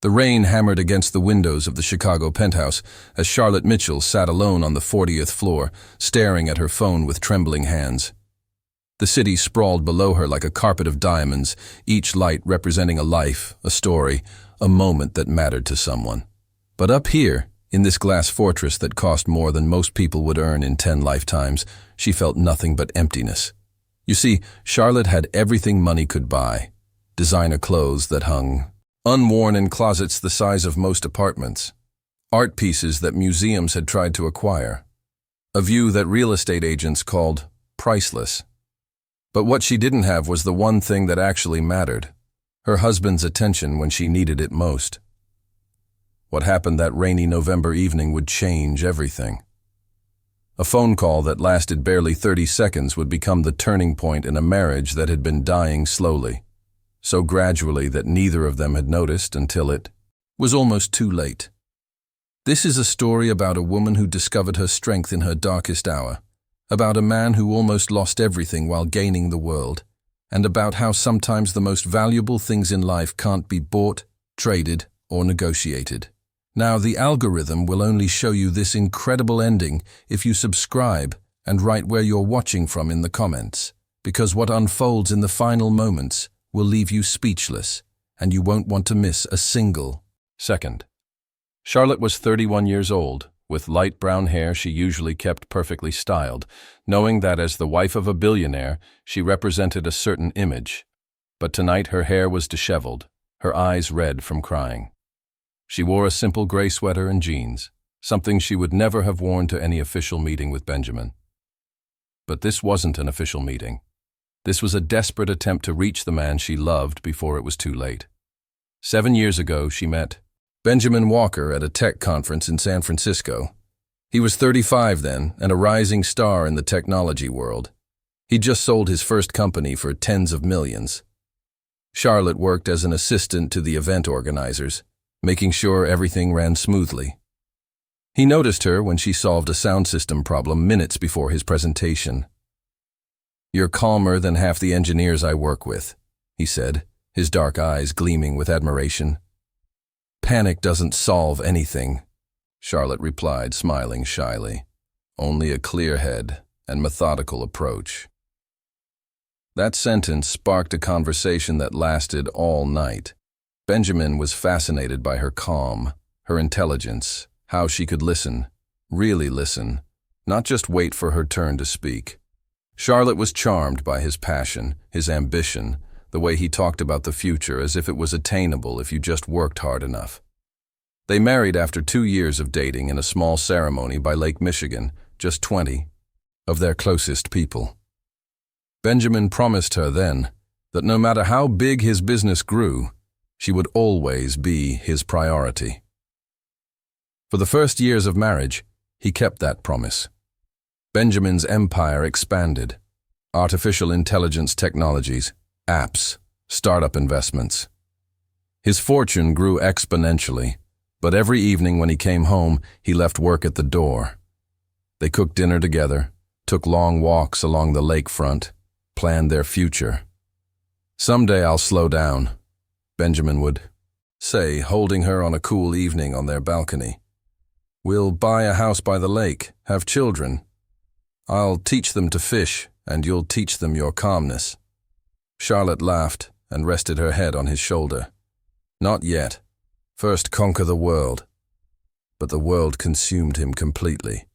The rain hammered against the windows of the Chicago penthouse as Charlotte Mitchell sat alone on the 40th floor, staring at her phone with trembling hands. The city sprawled below her like a carpet of diamonds, each light representing a life, a story, a moment that mattered to someone. But up here, in this glass fortress that cost more than most people would earn in 10 lifetimes, she felt nothing but emptiness. You see, Charlotte had everything money could buy. Designer clothes that hung unworn in closets the size of most apartments. Art pieces that museums had tried to acquire. A view that real estate agents called priceless. But what she didn't have was the one thing that actually mattered: her husband's attention when she needed it most. What happened that rainy November evening would change everything. A phone call that lasted barely 30 seconds would become the turning point in a marriage that had been dying slowly, so gradually that neither of them had noticed until it was almost too late. This is a story about a woman who discovered her strength in her darkest hour, about a man who almost lost everything while gaining the world, and about how sometimes the most valuable things in life can't be bought, traded, or negotiated. Now, the algorithm will only show you this incredible ending if you subscribe and write where you're watching from in the comments, because what unfolds in the final moments will leave you speechless, and you won't want to miss a single second. Charlotte was 31 years old. With light brown hair she usually kept perfectly styled, knowing that as the wife of a billionaire, she represented a certain image. But tonight her hair was disheveled, her eyes red from crying. She wore a simple gray sweater and jeans, something she would never have worn to any official meeting with Benjamin. But this wasn't an official meeting. This was a desperate attempt to reach the man she loved before it was too late. 7 years ago, she met Benjamin Walker at a tech conference in San Francisco. He was 35 then, and a rising star in the technology world. He'd just sold his first company for tens of millions. Charlotte worked as an assistant to the event organizers, making sure everything ran smoothly. He noticed her when she solved a sound system problem minutes before his presentation. "You're calmer than half the engineers I work with," he said, his dark eyes gleaming with admiration. "Panic doesn't solve anything," Charlotte replied, smiling shyly. "Only a clear head and methodical approach." That sentence sparked a conversation that lasted all night. Benjamin was fascinated by her calm, her intelligence, how she could listen, really listen, not just wait for her turn to speak. Charlotte was charmed by his passion, his ambition, the way he talked about the future as if it was attainable if you just worked hard enough. They married after 2 years of dating in a small ceremony by Lake Michigan, just 20 of their closest people. Benjamin promised her then that no matter how big his business grew, she would always be his priority. For the first years of marriage, he kept that promise. Benjamin's empire expanded. Artificial intelligence technologies, apps, startup investments. His fortune grew exponentially, but every evening when he came home, he left work at the door. They cooked dinner together, took long walks along the lakefront, planned their future. "Someday I'll slow down," Benjamin would say, holding her on a cool evening on their balcony. "We'll buy a house by the lake, have children. I'll teach them to fish, and you'll teach them your calmness." Charlotte laughed and rested her head on his shoulder. "Not yet. First conquer the world." But the world consumed him completely.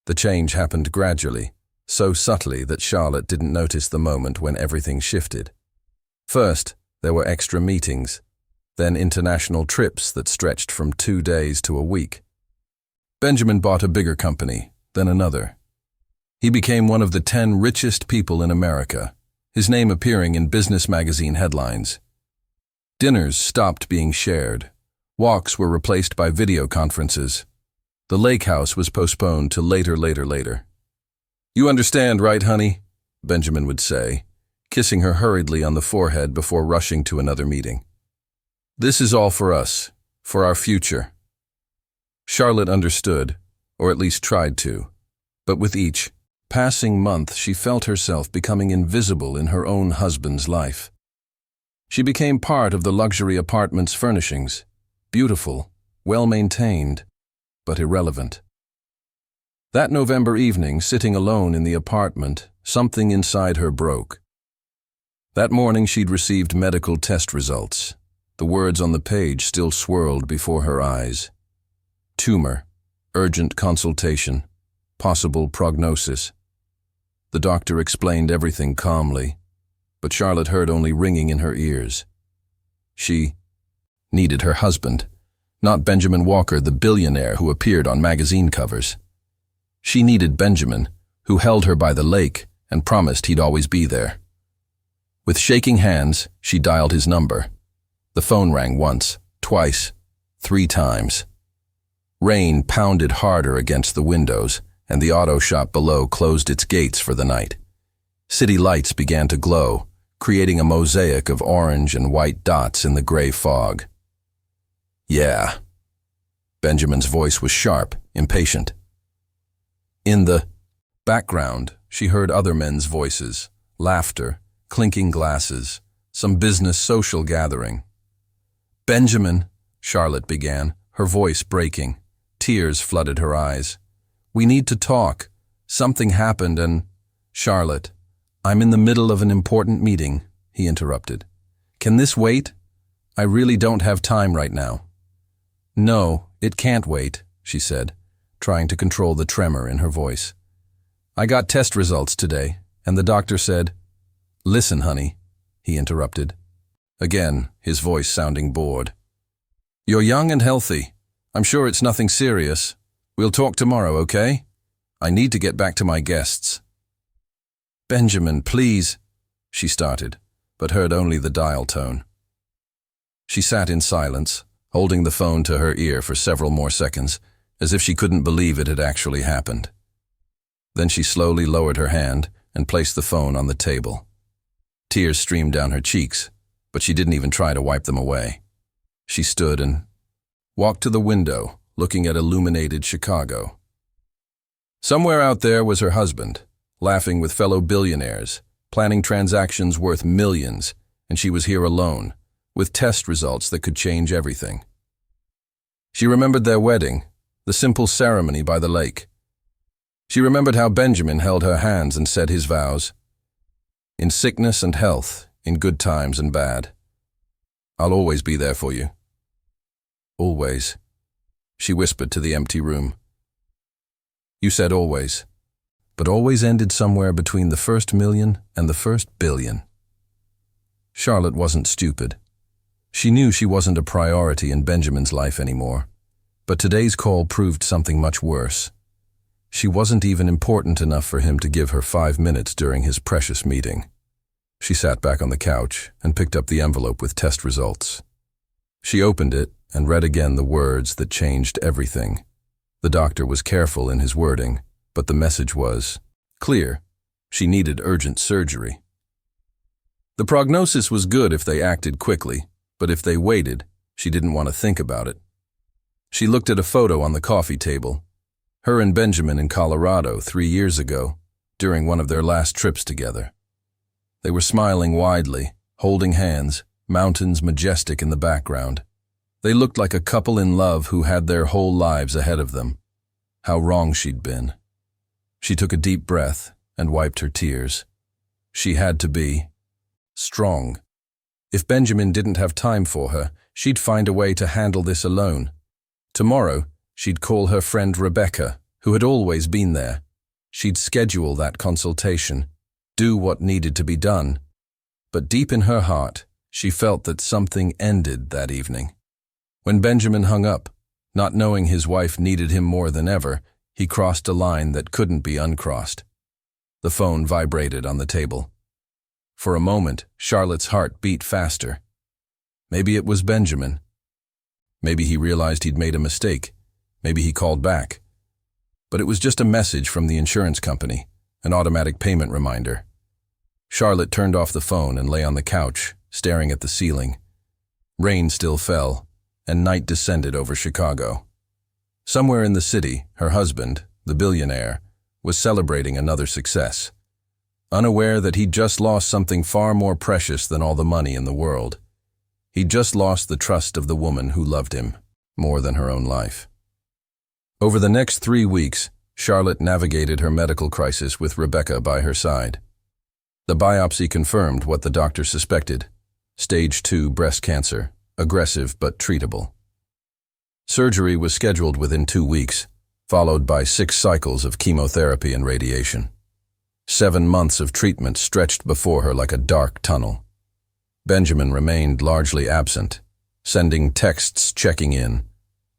The change happened gradually, so subtly that Charlotte didn't notice the moment when everything shifted. First, there were extra meetings, then international trips that stretched from 2 days to a week. Benjamin bought a bigger company, then another. He became one of the 10 richest people in America, his name appearing in business magazine headlines. Dinners stopped being shared. Walks were replaced by video conferences. The lake house was postponed to later. "You understand, right, honey?" Benjamin would say, kissing her hurriedly on the forehead before rushing to another meeting. "This is all for us, for our future." Charlotte understood, or at least tried to, but with each passing month she felt herself becoming invisible in her own husband's life. She became part of the luxury apartment's furnishings, beautiful, well-maintained, but irrelevant. That November evening, sitting alone in the apartment, something inside her broke. That morning she'd received medical test results. The words on the page still swirled before her eyes. Tumor, urgent consultation, possible prognosis. The doctor explained everything calmly, but Charlotte heard only ringing in her ears. She needed her husband, not Benjamin Walker, the billionaire who appeared on magazine covers. She needed Benjamin, who held her by the lake and promised he'd always be there. With shaking hands, she dialed his number. The phone rang once, twice, 3 times. Rain pounded harder against the windows, and the auto shop below closed its gates for the night. City lights began to glow, creating a mosaic of orange and white dots in the gray fog. Yeah. Benjamin's voice was sharp, impatient. In the background, she heard other men's voices, laughter, clinking glasses, some business social gathering. Benjamin, Charlotte began, her voice breaking. Tears flooded her eyes. We need to talk. Something happened and… Charlotte, I'm in the middle of an important meeting, he interrupted. Can this wait? I really don't have time right now. No, it can't wait, she said, trying to control the tremor in her voice. I got test results today, and the doctor said… Listen, honey, he interrupted. Again, his voice sounding bored. You're young and healthy. I'm sure it's nothing serious. We'll talk tomorrow, okay? I need to get back to my guests. Benjamin, please, she started, but heard only the dial tone. She sat in silence, holding the phone to her ear for several more seconds, as if she couldn't believe it had actually happened. Then she slowly lowered her hand and placed the phone on the table. Tears streamed down her cheeks, but she didn't even try to wipe them away. She stood and walked to the window, looking at illuminated Chicago. Somewhere out there was her husband, laughing with fellow billionaires, planning transactions worth millions, and she was here alone, with test results that could change everything. She remembered their wedding, the simple ceremony by the lake. She remembered how Benjamin held her hands and said his vows. In sickness and health, in good times and bad. I'll always be there for you. Always, she whispered to the empty room. You said always, but always ended somewhere between the first million and the first billion. Charlotte wasn't stupid. She knew she wasn't a priority in Benjamin's life anymore, but today's call proved something much worse. She wasn't even important enough for him to give her 5 minutes during his precious meeting. She sat back on the couch and picked up the envelope with test results. She opened it and read again the words that changed everything. The doctor was careful in his wording, but the message was clear. She needed urgent surgery. The prognosis was good if they acted quickly, but if they waited, she didn't want to think about it. She looked at a photo on the coffee table. Her and Benjamin in Colorado 3 years ago, during one of their last trips together. They were smiling widely, holding hands, mountains majestic in the background. They looked like a couple in love who had their whole lives ahead of them. How wrong she'd been. She took a deep breath and wiped her tears. She had to be strong. If Benjamin didn't have time for her, she'd find a way to handle this alone. Tomorrow, she'd call her friend Rebecca, who had always been there. She'd schedule that consultation, do what needed to be done. But deep in her heart, she felt that something ended that evening. When Benjamin hung up, not knowing his wife needed him more than ever, he crossed a line that couldn't be uncrossed. The phone vibrated on the table. For a moment, Charlotte's heart beat faster. Maybe it was Benjamin. Maybe he realized he'd made a mistake. Maybe he called back. But it was just a message from the insurance company, an automatic payment reminder. Charlotte turned off the phone and lay on the couch, staring at the ceiling. Rain still fell, and night descended over Chicago. Somewhere in the city, her husband, the billionaire, was celebrating another success. Unaware that he'd just lost something far more precious than all the money in the world. He'd just lost the trust of the woman who loved him. more than her own life. Over the next 3 weeks, Charlotte navigated her medical crisis with Rebecca by her side. The biopsy confirmed what the doctor suspected: stage 2 breast cancer, aggressive but treatable. Surgery was scheduled within 2 weeks, followed by 6 cycles of chemotherapy and radiation. 7 months of treatment stretched before her like a dark tunnel. Benjamin remained largely absent, sending texts checking in,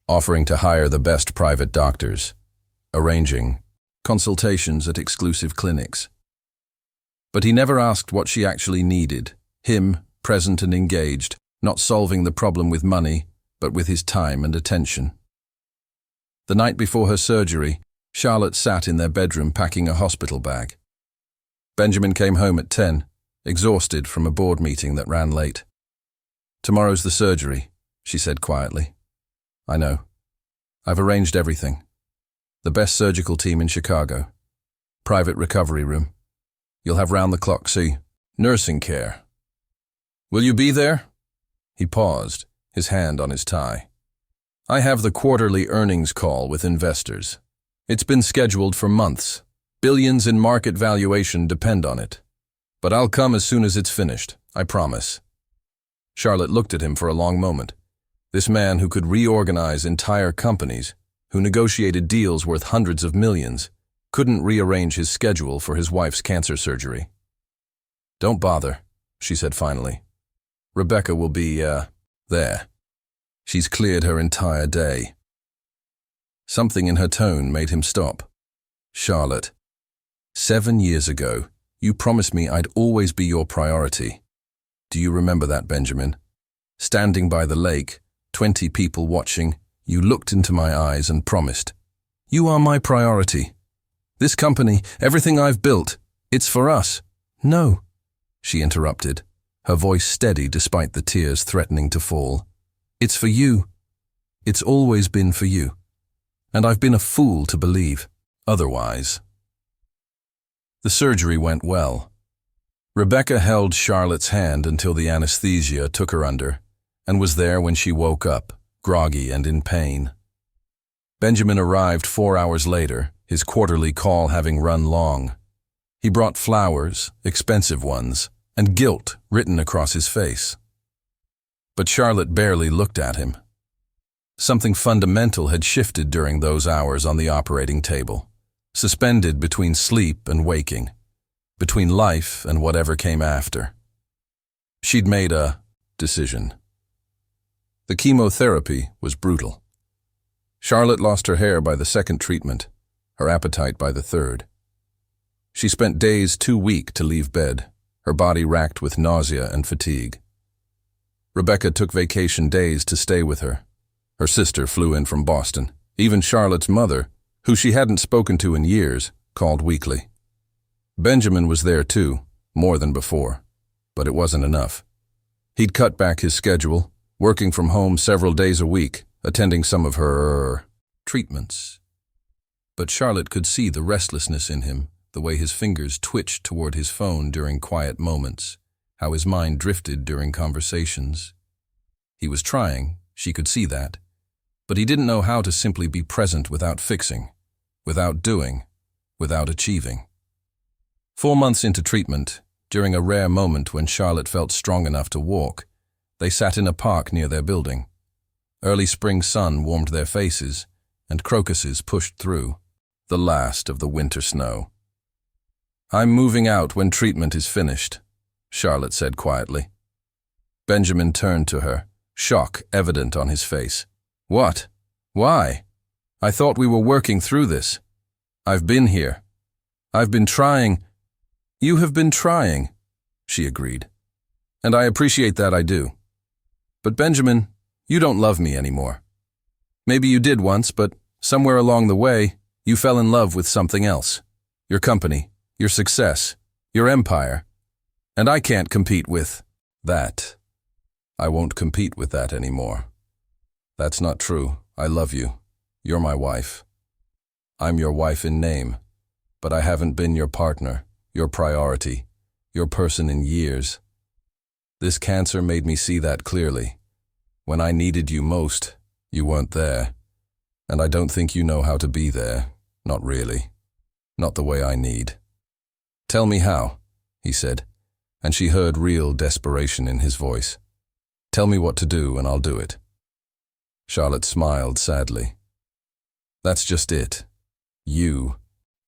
offering to hire the best private doctors, arranging consultations at exclusive clinics. But he never asked what she actually needed, him, present and engaged, not solving the problem with money, but with his time and attention. The night before her surgery, Charlotte sat in their bedroom packing a hospital bag. Benjamin came home at 10, exhausted from a board meeting that ran late. "Tomorrow's the surgery," she said quietly. "I know. I've arranged everything. The best surgical team in Chicago. Private recovery room. You'll have round-the-clock nursing care. Will you be there?" He paused, his hand on his tie. "I have the quarterly earnings call with investors. It's been scheduled for months. Billions in market valuation depend on it. But I'll come as soon as it's finished, I promise." Charlotte looked at him for a long moment. This man who could reorganize entire companies, who negotiated deals worth hundreds of millions, couldn't rearrange his schedule for his wife's cancer surgery. "Don't bother," she said finally. "Rebecca will be, there. She's cleared her entire day." Something in her tone made him stop. "Charlotte, 7 years ago, you promised me I'd always be your priority. Do you remember that, Benjamin? Standing by the lake, 20 people watching, you looked into my eyes and promised, 'You are my priority. This company, everything I've built, it's for us.'" "No," she interrupted, her voice steady despite the tears threatening to fall. "It's for you. It's always been for you. And I've been a fool to believe otherwise." The surgery went well. Rebecca held Charlotte's hand until the anesthesia took her under, and was there when she woke up, groggy and in pain. Benjamin arrived 4 hours later, his quarterly call having run long. He brought flowers, expensive ones, and guilt written across his face. But Charlotte barely looked at him. Something fundamental had shifted during those hours on the operating table, suspended between sleep and waking, between life and whatever came after. She'd made a decision. The chemotherapy was brutal. Charlotte lost her hair by the second treatment, her appetite by the third. She spent days too weak to leave bed, her body racked with nausea and fatigue. Rebecca took vacation days to stay with her. Her sister flew in from Boston. Even Charlotte's mother, who she hadn't spoken to in years, called weekly. Benjamin was there too, more than before, but it wasn't enough. He'd cut back his schedule, working from home several days a week, attending some of her treatments. But Charlotte could see the restlessness in him, the way his fingers twitched toward his phone during quiet moments, how his mind drifted during conversations. He was trying, she could see that, but he didn't know how to simply be present without fixing, without doing, without achieving. 4 months into treatment, during a rare moment when Charlotte felt strong enough to walk, they sat in a park near their building. Early spring sun warmed their faces, and crocuses pushed through, the last of the winter snow. "I'm moving out when treatment is finished," Charlotte said quietly. Benjamin turned to her, shock evident on his face. "What? Why? I thought we were working through this. I've been here. I've been trying." "You have been trying," she agreed. "And I appreciate that, I do. But Benjamin, you don't love me anymore. Maybe you did once, but somewhere along the way, you fell in love with something else. Your company, your success, your empire. And I can't compete with that. I won't compete with that anymore. That's not true. I love you. You're my wife. I'm your wife in name, but I haven't been your partner, your priority, your person in years. This cancer made me see that clearly. When I needed you most, You weren't there, and I don't think you know how to be there. Not really. Not the way I need. Tell me how, he said, and she heard real desperation in his voice. Tell me what to do and I'll do it. Charlotte smiled sadly. That's just it. You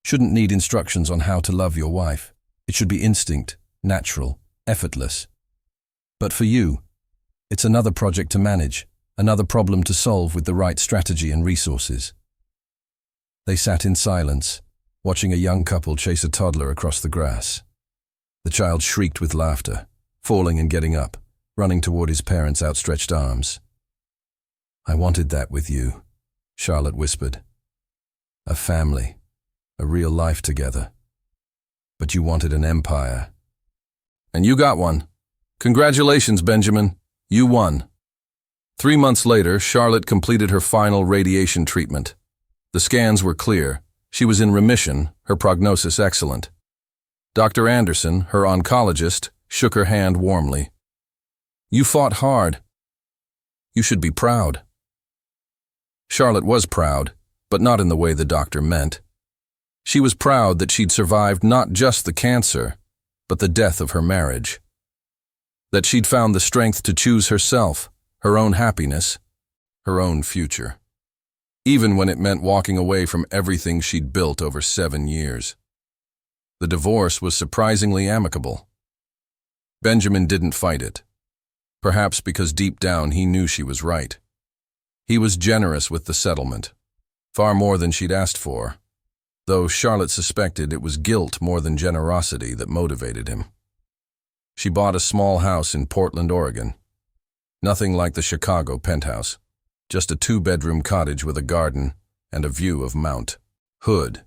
shouldn't need instructions on how to love your wife. It should be instinct, natural, effortless. But for you, it's another project to manage, another problem to solve with the right strategy and resources. They sat in silence, watching a young couple chase a toddler across the grass. The child shrieked with laughter, falling and getting up, running toward his parents' outstretched arms. I wanted that with you, Charlotte whispered. A family, a real life together. But you wanted an empire. And you got one. Congratulations, Benjamin. You won. 3 months later, Charlotte completed her final radiation treatment. The scans were clear. She was in remission, her prognosis excellent. Dr. Anderson, her oncologist, shook her hand warmly. You fought hard. You should be proud. Charlotte was proud, but not in the way the doctor meant. She was proud that she'd survived not just the cancer, but the death of her marriage. That she'd found the strength to choose herself, her own happiness, her own future. Even when it meant walking away from everything she'd built over 7 years. The divorce was surprisingly amicable. Benjamin didn't fight it. Perhaps because deep down he knew she was right. He was generous with the settlement, far more than she'd asked for, though Charlotte suspected it was guilt more than generosity that motivated him. She bought a small house in Portland, Oregon. Nothing like the Chicago penthouse, just a 2-bedroom cottage with a garden and a view of Mount Hood.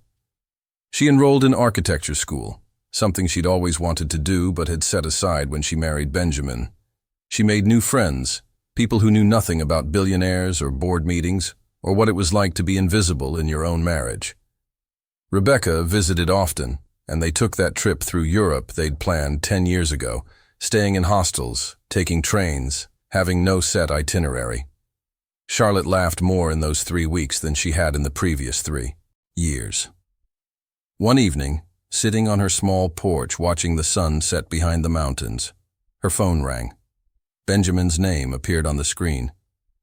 She enrolled in architecture school, something she'd always wanted to do but had set aside when she married Benjamin. She made new friends, people who knew nothing about billionaires or board meetings or what it was like to be invisible in your own marriage. Rebecca visited often, and they took that trip through Europe they'd planned 10 years ago, staying in hostels, taking trains, having no set itinerary. Charlotte laughed more in those 3 weeks than she had in the previous 3 years. One evening, sitting on her small porch watching the sun set behind the mountains, her phone rang. Benjamin's name appeared on the screen.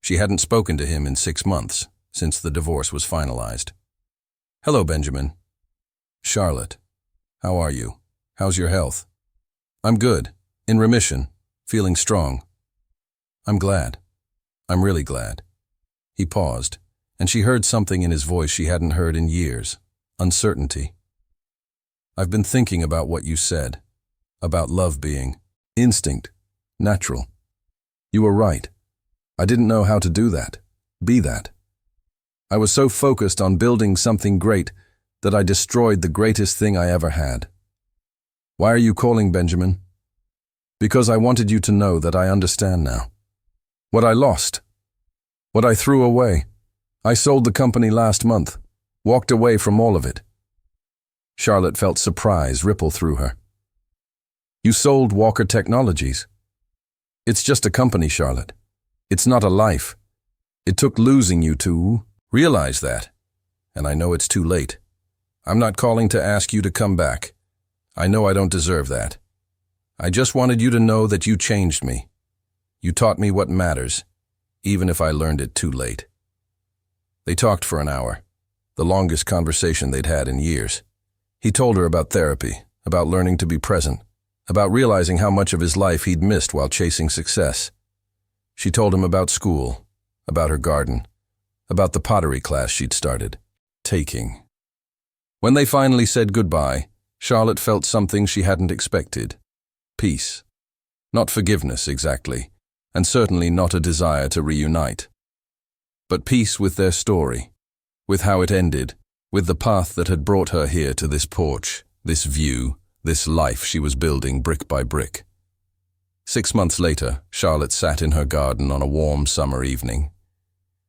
She hadn't spoken to him in 6 months, since the divorce was finalized. Hello, Benjamin. Charlotte. How are you? How's your health? I'm good. In remission. Feeling strong. I'm glad. I'm really glad. He paused, and she heard something in his voice she hadn't heard in years. Uncertainty. I've been thinking about what you said. About love being instinct, natural. You were right. I didn't know how to do that. Be that. I was so focused on building something great that I destroyed the greatest thing I ever had. Why are you calling, Benjamin? Because I wanted you to know that I understand now. What I lost. What I threw away. I sold the company last month. Walked away from all of it. Charlotte felt surprise ripple through her. You sold Walker Technologies. It's just a company, Charlotte. It's not a life. It took losing you to realize that. And I know it's too late. I'm not calling to ask you to come back. I know I don't deserve that. I just wanted you to know that you changed me. You taught me what matters, even if I learned it too late. They talked for an hour, the longest conversation they'd had in years. He told her about therapy, about learning to be present, about realizing how much of his life he'd missed while chasing success. She told him about school, about her garden, about the pottery class she'd started, taking. When they finally said goodbye, Charlotte felt something she hadn't expected. Peace. Not forgiveness, exactly, and certainly not a desire to reunite. But peace with their story, with how it ended, with the path that had brought her here to this porch, this view, this life she was building brick by brick. 6 months later, Charlotte sat in her garden on a warm summer evening.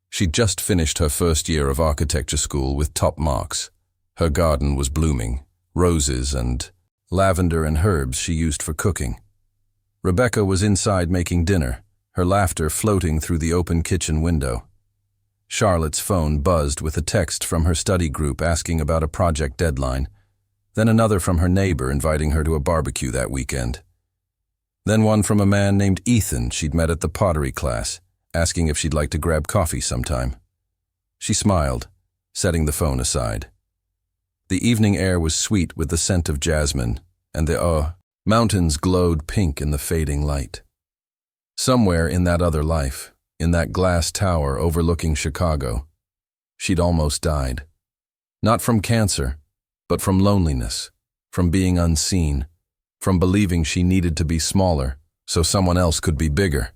She'd just finished her first year of architecture school with top marks. Her garden was blooming, roses and lavender and herbs she used for cooking. Rebecca was inside making dinner, her laughter floating through the open kitchen window. Charlotte's phone buzzed with a text from her study group asking about a project deadline, then another from her neighbor inviting her to a barbecue that weekend. Then one from a man named Ethan she'd met at the pottery class, asking if she'd like to grab coffee sometime. She smiled, setting the phone aside. The evening air was sweet with the scent of jasmine, and the mountains glowed pink in the fading light. Somewhere in that other life, in that glass tower overlooking Chicago, she'd almost died. Not from cancer, but from loneliness, from being unseen, from believing she needed to be smaller so someone else could be bigger.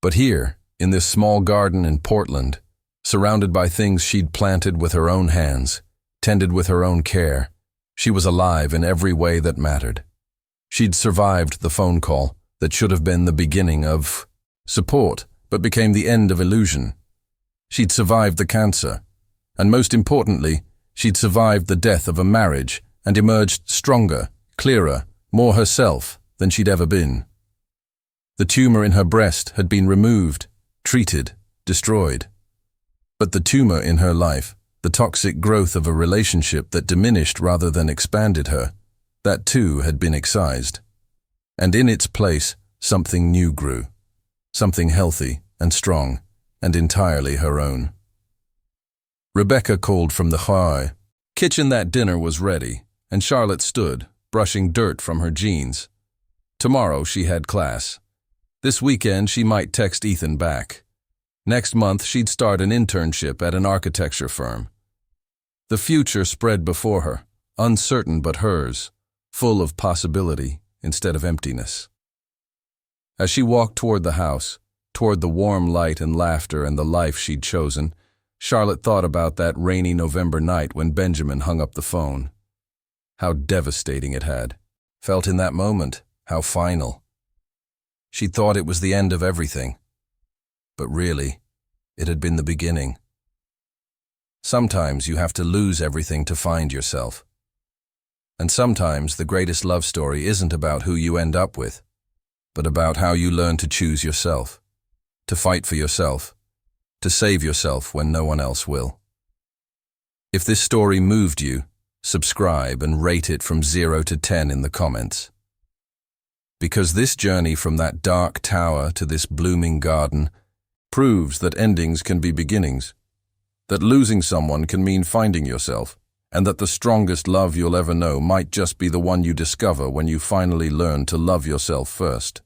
But here, in this small garden in Portland, surrounded by things she'd planted with her own hands, tended with her own care, she was alive in every way that mattered. She'd survived the phone call that should have been the beginning of support, but became the end of illusion. She'd survived the cancer, and most importantly, she'd survived the death of a marriage and emerged stronger, clearer, more herself than she'd ever been. The tumor in her breast had been removed, treated, destroyed. But the tumor in her life, the toxic growth of a relationship that diminished rather than expanded her, that too had been excised. And in its place, something new grew. Something healthy and strong and entirely her own. Rebecca called from the kitchen that dinner was ready, and Charlotte stood, brushing dirt from her jeans. Tomorrow she had class. This weekend she might text Ethan back. Next month she'd start an internship at an architecture firm. The future spread before her, uncertain but hers, full of possibility instead of emptiness. As she walked toward the house, toward the warm light and laughter and the life she'd chosen, Charlotte thought about that rainy November night when Benjamin hung up the phone. How devastating it had. Felt in that moment, how final. She'd thought it was the end of everything. But really, it had been the beginning. Sometimes you have to lose everything to find yourself. And sometimes the greatest love story isn't about who you end up with, but about how you learn to choose yourself, to fight for yourself, to save yourself when no one else will. If this story moved you, subscribe and rate it from 0 to 10 in the comments. Because this journey from that dark tower to this blooming garden proves that endings can be beginnings, that losing someone can mean finding yourself, and that the strongest love you'll ever know might just be the one you discover when you finally learn to love yourself first.